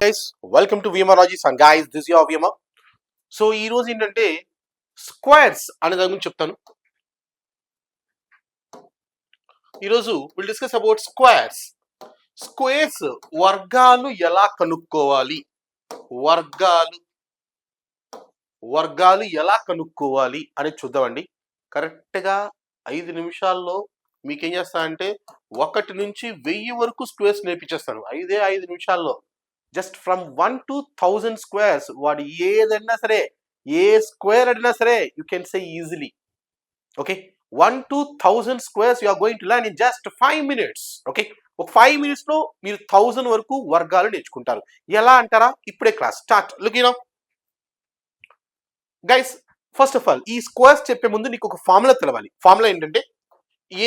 guys, welcome to VMRologies and guys, this is your VMR. So ఈ రోజు ఏంటంటే squares అనే దాని గురించి చెప్తాను. ఈరోజు will discuss about squares. Squares వర్గాలు ఎలా కనుక్కోవాలి, వర్గాలు ఎలా కనుక్కోవాలి అనేది చూద్దామండి. కరెక్ట్గా 5 నిమిషాల్లో మీకేం చేస్తా అంటే 1 నుంచి 1000 వరకు స్క్వేర్స్ నేర్పించేస్తాను 5 నిమిషాల్లో. జస్ట్ ఫ్రమ్ 1 to 1000 స్క్వేర్స్, వాడు ఏదైనా సరే, ఏ స్క్వేర్ అడినా సరే you can say easily. Okay, 1 to 1000 squares you are going to learn in just 5 minutes. Okay, ఒక 5 minutes లో మీరు 1000 వరకు వర్గాలు నేర్చుకుంటారు. ఎలా అంటారా? ఇప్పుడే class start. Look you know guys, first of all ఈ స్క్వేర్స్ చెప్పే ముందు నీకు ఒక ఫార్ములా తెలవాలి. ఫార్ములా ఏంటంటే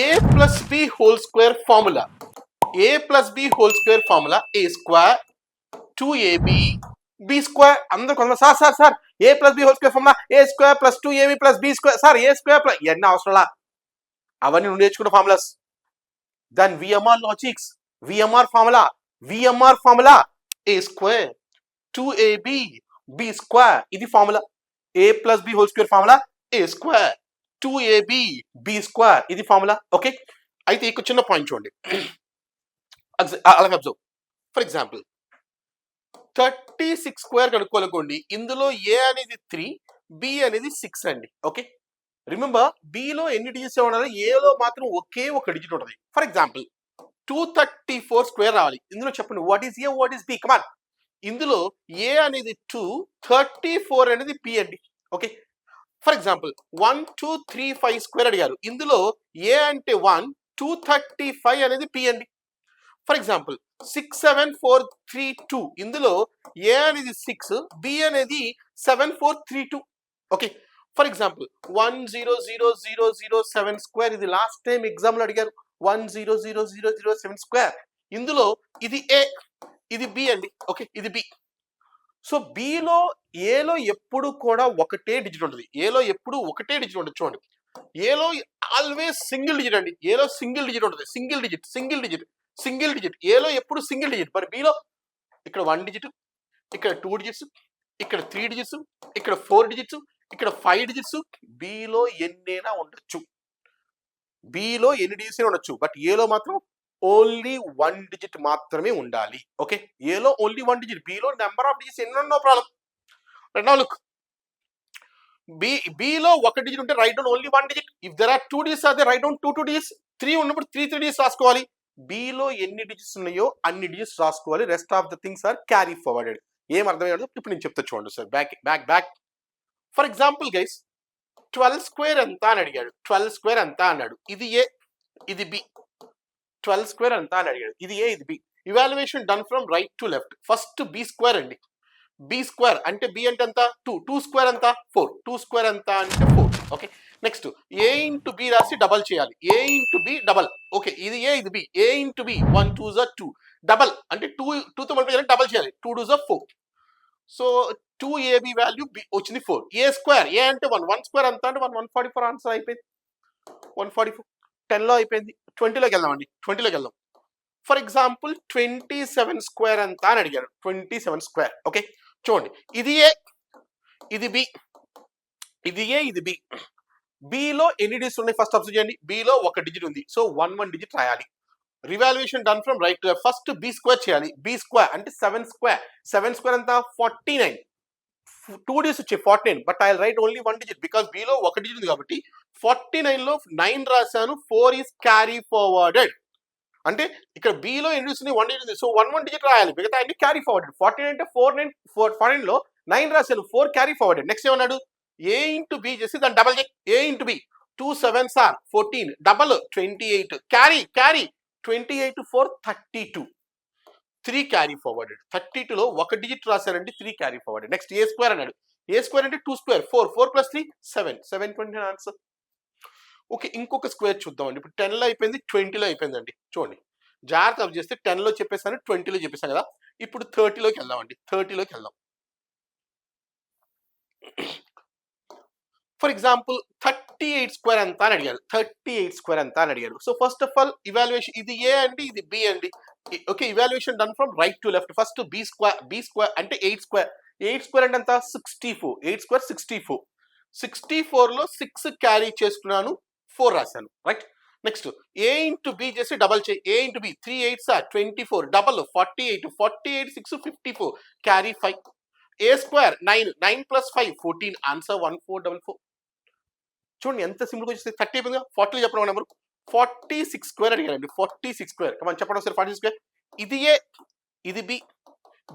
a plus b whole square formula. a plus b whole square formula a square 2ab b square. అందరూ కొంత sir a plus b whole square formula a square plus 2ab plus b square. Sir a square plus ఎన్ని అవసరంలా, అవన్నీ నువ్వు నేర్చుకున్న formulas. దాని VMR logics, VMR formula a square 2ab b square. ఇది formula. a plus b whole square formula a square 2ab b square. ఇది formula. Okay, అయితే ఇక్కడ చిన్న పాయింట్ చూడండి. అలాగే అబ్జర్వ్. ఫర్ ఎగ్జాంపుల్ 36 స్క్వేర్ కనుక్కోనుకోండి. ఇందులో a అనేది 3, b అనేది 6 అండి. ఓకే, రిమెంబర్ బిలో ఎన్ని డిజిట్స్ ఉండాలి, ఏలో మాత్రం ఒకే ఒక డిజిట్ ఉంటుంది. ఫర్ ఎగ్జాంపుల్ 234 స్క్వేర్ రావాలి. ఇందులో చెప్పండి what is a, what is b. కమాన్, ఇందులో a అనేది 2, 34 అనేది b అండి. ఓకే, ఫర్ ఎగ్జాంపుల్ 1 2 3 5 స్క్వేర్ అడిగారు. ఇందులో a అంటే 1, 235 అనేది p అండి. ఫర్ ఎగ్జాంపుల్ 6 7 4 3 2, ఇందులో a అనేది 6, b అనేది 7 4 3 2. Okay, for example 1 0 0 0 0 7 square. ఇది లాస్ట్ టైం ఎగ్జామ్ లో అడిగారు. 1 0 0 0 0 7 స్క్వేర్. ఇందులో ఇది a, ఇది b అండి. ఓకే, ఇది b. సో బిలో ఏలో ఎప్పుడు కూడా ఒకటే డిజిట్ ఉంటుంది. ఏలో ఎప్పుడు ఒకటే డిజిట్ ఉంటుంది. చూడండి, ఏలో ఆల్వేస్ సింగిల్ డిజిట్ అండి. ఏలో సింగిల్ డిజిట్ ఉంటుంది. సింగిల్ డిజిట్ ఏలో ఎప్పుడు సింగిల్ డిజిట్. మరి బిలో ఇక్కడ 1 డిజిట్, ఇక్కడ 2 డిజిట్స్, ఇక్కడ 3 డిజిట్స్, ఇక్కడ 4 డిజిట్స్, ఇక్కడ 5 డిజిట్స్. బిలో ఎన్నైనా ఉండొచ్చు, బిలో ఎన్ని డిజిట్స్ అయినా ఉండొచ్చు. బట్ ఏలో మాత్రం ఓన్లీ 1 డిజిట్ మాత్రమే ఉండాలి. ఓకే, ఏలో ఓన్లీ 1 డిజిట్. బిలో నెంబర్ ఆఫ్ డిజిట్స్ ఎన్ని no problem. Right now look, బిలో 1 డిజిట్ ఉంటే write down only 1 digit. If there are 2 digits అయితే రైట్ డౌన్ 2 డిజిట్స్. 3 ఉన్నప్పుడు 3 డిజిట్స్ రాసుకోవాలి. బిలో ఎన్ని డిజిట్స్ ఉన్నాయో అన్ని డిజిట్స్ రాసుకోవాలి. Rest of the things are carry forwarded. ఏం అర్థమయ్యాడు ఇప్పుడు నేను చెప్తా చూడండి sir. Back. For example guys 12 square ఎంత అని అడిగాడు. 12 స్క్వేర్ ఎంత అన్నాడు. ఇది ఏ, ఇది బి. 12 స్క్వేర్ ఎంత అని అడిగాడు. ఇది ఏ, ఇది B. Evaluation done from right to left. First B square అండి. బి స్క్వేర్ అంటే బి అంటే ఎంత 2, 2 స్క్వేర్ ఎంత 4, 2 స్క్వేర్ ఎంత అంటే 4. Okay, next A into B రాసి డబల్ చేయాలి. ఏ ఇంటూ బి డబల్. ఓకే, ఇది ఏ, ఇది బి. ఏ ఇంటూ బి 1 2 2 డబల్ అంటే 2 తో మల్టిప్లై డబల్ చేయాలి. 2 2 4. సో 2ab వాల్యూ బి వచ్చింది 4. ఏ స్క్వేర్, ఏ అంటే 1 స్క్వేర్ అంత అంటే 144. ఆన్సర్ అయిపోయింది 144. 10 లో అయిపోయింది. 20లోకి వెళ్దామండి. 20లోకి వెళ్దాం. ఫర్ ఎగ్జాంపుల్ 27 స్క్వేర్ ఎంత అని అడిగారు. 27 స్క్వేర్. ఓకే, చూడండి, ఇది ఏ, ఇది బి. ఇది ఏ, ఇది బి. బిలో ఎన్ని డిజిట్స్ ఉన్నాయి ఫస్ట్ అబ్జర్వ్ చేయండి. బిలో 1 డిజిట్ ఉంది. సో 1 డిజిట్ రాయాలి. Revaluation done from right to left. First B square చేయాలి. బి స్క్వేర్ అంటే 7 స్క్వేర్. 7 స్క్వేర్ ఎంత 49. 2 డిజిట్స్ వచ్చాయి 49. But I right only 1 digit because below 1 digit ఉంది కాబట్టి 49 లో 9 రాశాను. 4 ఈస్ క్యారీ ఫార్వర్డెడ్. అంటే ఇక్కడ బిలో ఎన్ని డిజిట్స్ ఉన్నాయి 1 డిజిట్ ఉంది. సో 1 డిజిట్ రాయాలి. మిగతా అన్ని క్యారీ ఫార్వర్డెడ్. 49 అంటే 49 లో 9 రాశాను. 4 క్యారీ ఫార్వర్డెడ్. నెక్స్ట్ ఏమన్నాడు, ఏ ఇంటూ బి చేసి దాన్ని డబల్ చేయి. A into B 2 7s are 14 double 28 carry 28 4 32. 3 carry forwarded. 32 లో 1 డిజిట్ రాశారంటే 3 carry forwarded. Next A square అన్నాడు. ఏ స్క్వేర్ అంటే 2 స్క్వేర్ 4, 4 + 3 7, 720 ఆన్సర్. ఓకే, ఇంకొక స్క్వేర్ చూద్దామండి. ఇప్పుడు 10 లో అయిపోయింది, 20లో అయిపోయిందండి. చూడండి, జాగ్రత్త అబ్జర్వ్ చేస్తే 10 లో చెప్పేసాను, 20లో చెప్పేసాను కదా. ఇప్పుడు 30లోకి వెళ్దామండి. 30లోకి వెళ్దాం. ఫర్ ఎగ్జాంపుల్ 38 స్క్వేర్ ఎంత అని అడిగారు. 38 స్క్వేర్ ఎంత అని అడిగారు. So first of all evaluation ఇది ఏ అండి, ఇది బి అండి. Okay, evaluation done from right to left. First B square అంటే 8 స్క్వేర్. 8 స్క్వేర్ అంటే ఎంత, 64. 8 స్క్వేర్ 64. 64లో 6 క్యారీ చేసుకున్నాను, 4 రాశాను, right. Next A into B చేసి డబల్ చేయి. A into B 3 8 24, double 48, 48 6 54, carry 5. A square 9, 9 plus 5 14, answer 1444. చూడండి ఎంత సింపుల్గా వచ్చేసి 30 అయిపోయింది. 40 చెప్పడం నెంబర్ 46 స్క్వేర్ అడిగారండి. 46 స్క్వేర్ కమని చెప్పండి ఒకసారి. 46 స్క్వేర్ ఇది ఏ, ఇది బి.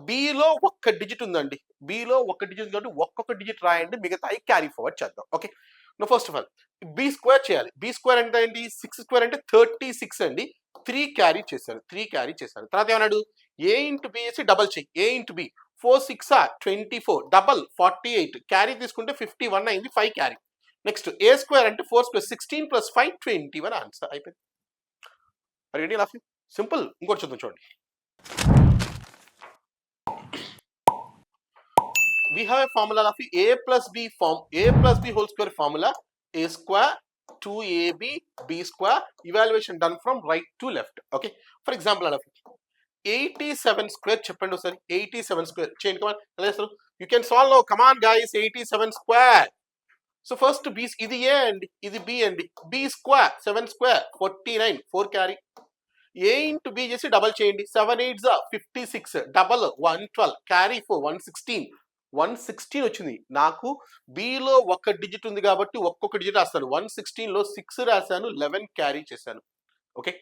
బిలో ఒక్క డిజిట్ ఉందండి. బిలో ఒక్క డిజిట్ కాబట్టి ఒక్కొక్క డిజిట్ రాయండి, మిగతాయి క్యారీ ఫార్వర్డ్ చేద్దాం. Okay, no first of all B square చేయాలి. బి స్క్వేర్ అంటే ఏంటి, 6 స్క్వేర్ అంటే 36 అండి. 3 క్యారీ చేశాను, 3 క్యారీ చేశాను. తర్వాత ఏమన్నాడు, ఏ ఇంటూ బి వేసి డబల్ చెయ్యి. ఏ ఇంటూ బి 4 6 24, డబల్ 48, క్యారీ తీసుకుంటే 51 అయింది, 5 క్యారీ. నెక్స్ట్ ఏ స్క్వేర్ అంటే 4 స్క్వేర్ 16 ప్లస్ 5 21, ఆన్సర్ అయిపోయింది. Ready laugh simple. ఇంకోటి చూద్దాం చూడండి. We have a formula of a plus b form, a plus b whole square formula, a square 2ab b square, evaluation done from right to left. Okay, for example 87 square చెప్పండి ఒకసారి. 87 square చేయండి, come on. You can solve now, come on guys. 87 square. So first b ఇది a అండి, ఇది b అండి. b square 7 square 49, 4 carry. a into b చేసి double చేయండి. 7 8 56, double 112, carry 4 116, 116 వచ్చింది. నాకు బిలో ఒక్క డిజిట్ ఉంది కాబట్టి ఒక్కొక్క డిజిట్ రాస్తాను. 116లో 6 రాశాను, 11 క్యారీ చేశాను. Okay,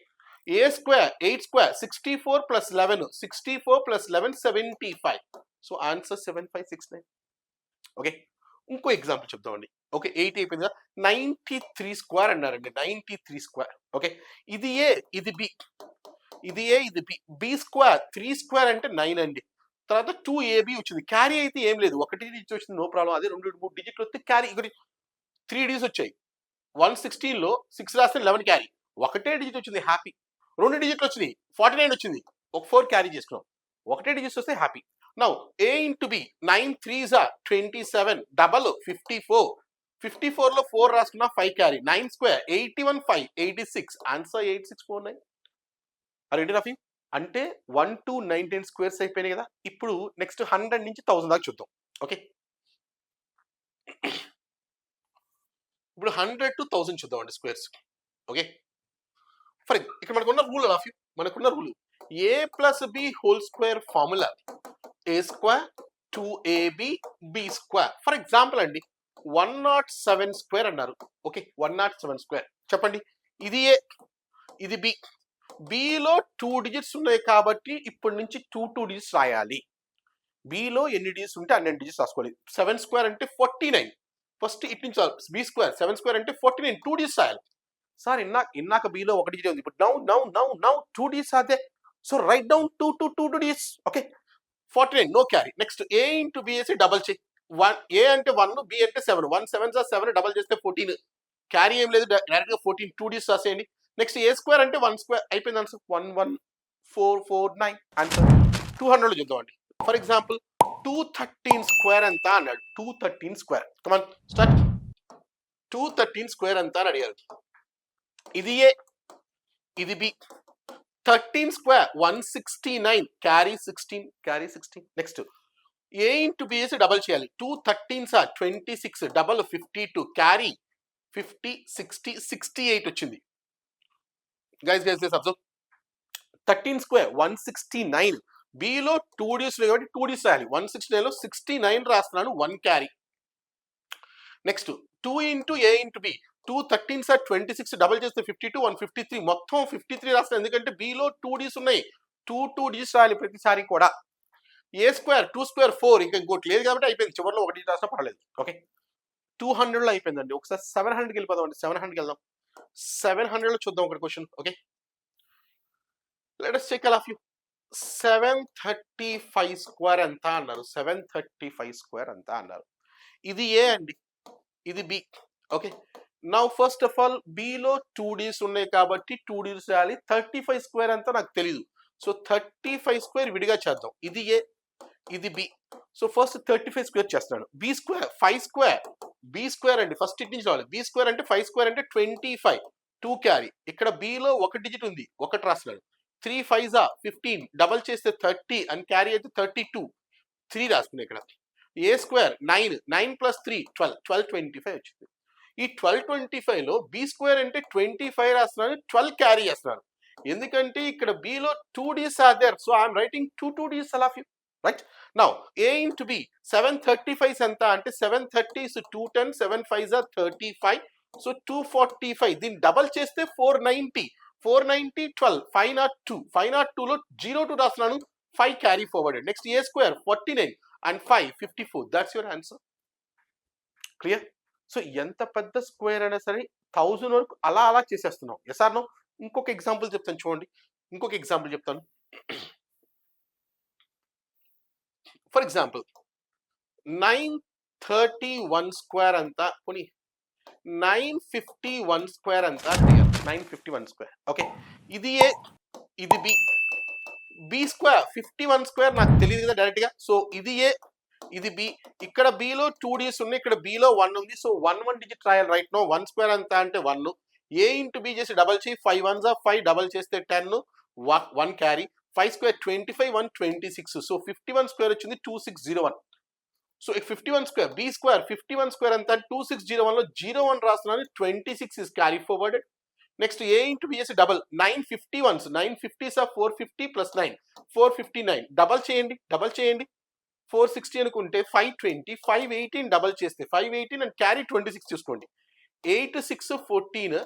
A square 8 square 64 plus 11, 64 plus 11 75. So answer 7569. Okay, ఇంకో ఎగ్జాంపుల్ చెప్తామండి. ఓకే, 80 అయిపోయింది కదా. 93 స్క్వేర్ అన్నారండి. 93 స్క్వేర్. ఓకే, ఇది ఏ, ఇది బి. ఇది ఏ, ఇది బి. బి స్క్వేర్ 3 స్క్వేర్ అంటే 9 అండి. తర్వాత 2ab వచ్చింది. క్యారీ అయితే ఏం లేదు, ఒకటి డిజిట్ వచ్చింది, నో ప్రాబ్లం. అదే 2 3 డిజిట్లు వస్తే క్యారీ. ఇక్కడ 3 డిజిట్స్ వచ్చాయి. 116లో 6 రాస్తే 11 క్యారీ. ఒకటే డిజిట్ వచ్చింది, హ్యాపీ. 2 డిజిట్లు వచ్చింది, 49 వచ్చింది, ఒక 4 క్యారీ చేసుకున్నాం. ఒకటే డిజిట్స్ వస్తే happy. Now A into B 9 3s 27, double 54, 54లో 4 రాసుకున్నా 5 క్యారీ. 9 square 81 5 86, answer 8649. రెడీ రఫీ అంటే 1 to 19 స్క్వేర్స్ అయిపోయినాయి కదా. ఇప్పుడు నెక్స్ట్ 100 నుంచి 1000 దాకా చూద్దాం. ఓకే, ఇప్పుడు 100 to 1000 చూద్దాం అండి స్క్వేర్స్. ఓకే, ఫర్ ఇక్కడ మనకున్న రూల్ రఫీ, మనకున్న rule A plus B whole square formula A square 2ab B square. For example అండి 107 స్క్వేర్ అన్నారు. ఓకే, 107 స్క్వేర్ చెప్పండి. ఇది ఏ, ఇది బి. బిలో 2 డిజిట్స్ ఉన్నాయి కాబట్టి ఇప్పటి నుంచి 2 డిజిట్స్ రాయాలి. బిలో ఎన్ని డిజిట్స్ ఉంటే అన్ని డిజిట్స్ రాసుకోవాలి. 7 స్క్వేర్ అంటే 49. ఫస్ట్ ఇటు నుంచి బి స్క్వేర్ 7 స్క్వేర్ అంటే 49, 2 డిజిట్స్ రాయాలి. సార్ ఇన్నాక బిలో ఒక డిజిట్ ఉంది. ఇప్పుడు నౌ 2 డిజిట్స్ అదే. So write down 2 digits. Okay, 49 no carry. Next A into B వేసి డబల్ చేయి. ఏ అంటే 1, బి అంటే 7, 1 7 7, డబల్ చేస్తే 14, క్యారీ ఏం లేదు, డైరెక్ట్ గా 14, 2 డిజిట్స్ రాసేయండి. నెక్స్ట్ ఏ స్క్వేర్ అంటే 1 స్క్వేర్ అయిపోయింది, ఆన్సర్ 11449, ఆన్సర్ 200లో చూద్దాం అండి. ఫర్ ఎగ్జాంపుల్ 213 స్క్వేర్ ఎంత అన్నాడు. 213 స్క్వేర్ కమాన్ స్టార్ట్. 213 స్క్వేర్ ఎంత అని అడిగారు. ఇది ఏ, ఇది B. 13 square 169, carry 16. Next A into B వేసి డబల్ చేయాలి. 2 13s 26, డబల్ 52, క్యారీ 50 60 68 వచ్చింది. Guys observe 13 square 169. Below 2 digits కాబట్టి 2 డిజిట్స్ రాయాలి. 169లో 69 రాస్తున్నాను, 1 క్యారీ. నెక్స్ట్ 2 ఇంటూ ఏ ఇంటూ బి 2 13s 26, డబల్ చేస్తే 52 153, మొత్తం 53 రాస్తాను. ఎందుకంటే బిలో 2 డిజిట్స్ ఉన్నాయి, 2 డిజిట్స్ రాయాలి ప్రతిసారి కూడా. ఏ స్క్వేర్ 2 స్క్వేర్ 4, ఇంకా ఇంకోటి లేదు కాబట్టి అయిపోయింది. చివరిలో ఒక డిజిట్ రాసినా పర్లేదు. ఓకే, 200లో అయిపోయిందండి. ఒకసారి 700కి వెళ్ళిపోదాం అండి. 700కి వెళ్దాం. 700లో చూద్దాం ఒక question. Okay, let us take all of you. 735 square ఎంత అన్నారు. 735 స్క్వేర్ ఎంత అన్నారు. ఇది ఏ అండి, ఇది B. Okay, now first of all బిలో 2 డిజిట్స్ ఉన్నాయి కాబట్టి 2 డిజిట్స్ రాయాలి. 35 స్క్వేర్ అంతా నాకు తెలీదు. సో 35 స్క్వేర్ విడిగా చేద్దాం. ఇది ఏ, ఇది బి. సో ఫస్ట్ 35 స్క్వేర్ చేస్తున్నాను. B square 5 square, B square అండి ఫస్ట్ ఇట్ నుంచి రావాలి. బి స్క్వేర్ అంటే 5 స్క్వేర్ అంటే 25, 2 క్యారీ. ఇక్కడ బిలో ఒక డిజిట్ ఉంది, ఒకటి రాస్తున్నాడు. 3 5 15, డబల్ చేస్తే 30 అని క్యారీ అయితే 32, 3 రాసుకున్నాయి ఇక్కడ. ఏ స్క్వేర్ 9, 9 ప్లస్ 3 12, 1225 వచ్చింది. ఈ 1225లో బి స్క్వేర్ అంటే 25 రాస్తున్నాను, 12 క్యారీ చేస్తున్నాను. ఎందుకంటే ఇక్కడ బిలో 2 D's are there, so I'm writing 2 D's all of you, right? Now A into B 735 ఎంత అంటే 730 is 210, 7 5s are 35, సో 245. దీన్ని డబల్ చేస్తే 490, 490 12, 502, 502లో 02 రాస్తున్నాను, 5 carry forward. Next A square 49 and 5 54. That's your answer. Clear? So ఎంత పెద్ద square అయినా సరే 1000 వరకు అలా అలా చేసేస్తున్నాం. Yes or no? ఇంకొక ఎగ్జాంపుల్ చెప్తాను చూడండి, ఇంకొక ఎగ్జాంపుల్ చెప్తాను. ఫర్ ఎగ్జాంపుల్ 931 స్క్వేర్ అంతా పోనీ 951 స్క్వేర్ అంతా 951 స్క్వేర్. ఓకే, ఇది ఏ, ఇది బి. బి స్క్వేర్ 51 స్క్వేర్ నాకు తెలియదు కదా డైరెక్ట్ గా, సో ఇది ఏ, ఇది బి. ఇక్కడ బిలో 2 డీస్ ఉన్నాయి, ఇక్కడ బిలో 1 ఉంది, సో 1 డిజిట్ రాయాలి రైట్ నో. 1 స్క్వేర్ అంతా అంటే 1. ఏ ఇంటూ బి చేసి డబల్ చేయి, 5 1s are 5, డబల్ చేస్తే 10, 1 క్యారీ. 5 స్క్వేర్ 25, 1 26, సో 51 స్క్వేర్ వచ్చింది 2601. So 51 square B square 51 square అంతా 2601లో 01 రాస్తున్నాను, 26 is carry forwarded. Next A into B చేసి double 951s, 950s are 450 plus 9 459, double చేయండి, డబల్ చేయండి. 460 అనుకుంటే 520, 518 డబల్ చేస్తే 518 అండ్ క్యారీ 26 చూసుకోండి. 8 6 14,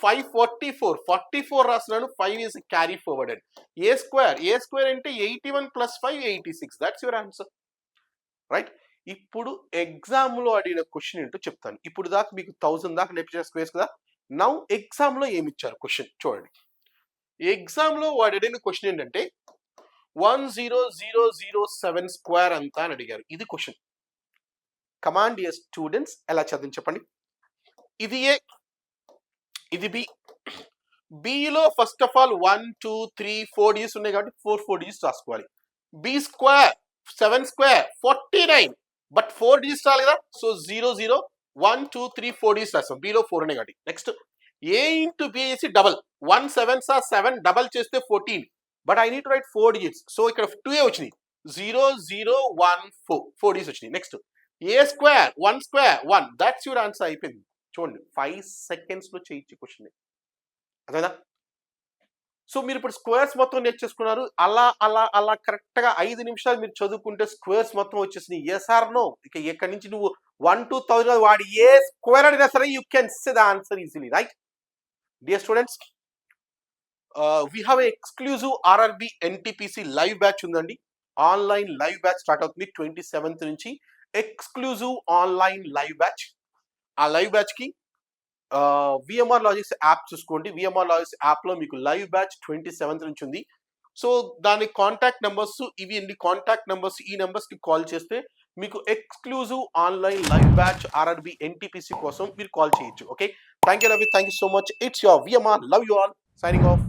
544, 44 రాస్తున్నాను, 5 is carry forwarded. A square అంటే 81 plus 5 86. That's your answer, right? ఇప్పుడు ఎగ్జామ్ లో అడిగిన క్వశ్చన్ ఏంటో చెప్తాను. ఇప్పుడు దాకా మీకు 1000 దాకా నేర్పించిన స్క్వేర్స్ కదా. నౌ ఎగ్జామ్ లో ఏమి ఇచ్చారు క్వశ్చన్ చూడండి. ఎగ్జామ్ లో వాడు అడిగిన క్వశ్చన్ ఏంటంటే 10007 స్క్వేర్ అంతా అని అడిగారు. ఇది క్వశ్చన్. కమాండ్ డియర్ స్టూడెంట్స్ ఎలా చదివి చెప్పండి. ఇది ఏ, ఇది బి. బిలో ఫస్ట్ ఆఫ్ ఆల్ 1 2 3 4 డిజిట్స్ ఉన్నాయి కాబట్టి 4 డిజిట్స్ రాసుకోవాలి. B square 7 square 49, but 4 digits రాలి కదా, సో 0 0 1 2 3 4 డిజిట్స్ రాస్తాం, బిలో 4 ఉన్నాయి కాబట్టి. నెక్స్ట్ ఏ ఇంటూ బి చేసి డబల్ 1 7s are 7, డబల్ చేస్తే 14, but I need to right 4 digits, so ఇక్కడ 2 వచ్చినాయి, 0 0 1 4 డిజిట్స్ వచ్చినాయి. Next A square 1 square 1, that's your answer. అయిపోయింది చూడండి, 5 seconds లో చేయించే క్వశ్చన్ అదేనా. సో మీరు ఇప్పుడు స్క్వేర్స్ మొత్తం నేర్చేసుకున్నారు. అలా అలా అలా కరెక్ట్ గా 5 నిమిషాలు మీరు చదువుకుంటే స్క్వేర్స్ మొత్తం వచ్చేసినాయి. Yes or no? ఇక ఎక్కడి నుంచి నువ్వు 1 to 1000 వాడి ఏ స్క్వేర్ అడిగినా సరే you can say the answer easily, right? Dear students, we have a exclusive RRB NTPC live batch ఉందండి. ఆన్లైన్ లైవ్ బ్యాచ్ స్టార్ట్ అవుతుంది 27th నుంచి. Exclusive online live batch. ఆ లైవ్ బ్యాచ్ కి విఎంఆర్ లాజిక్స్ యాప్ చూసుకోండి. VMR logics app లో మీకు live batch 27th నుంచి ఉంది. సో దాని కాంటాక్ట్ నెంబర్స్ ఇవి అండి. కాంటాక్ట్ నెంబర్స్, ఈ నెంబర్స్ కి కాల్ చేస్తే మీకు exclusive online live batch RRB NTPC కోసం మీరు కాల్ చేయొచ్చు. Okay, thank you Ravi, thank you so much. It's your VMR, love you all, signing off.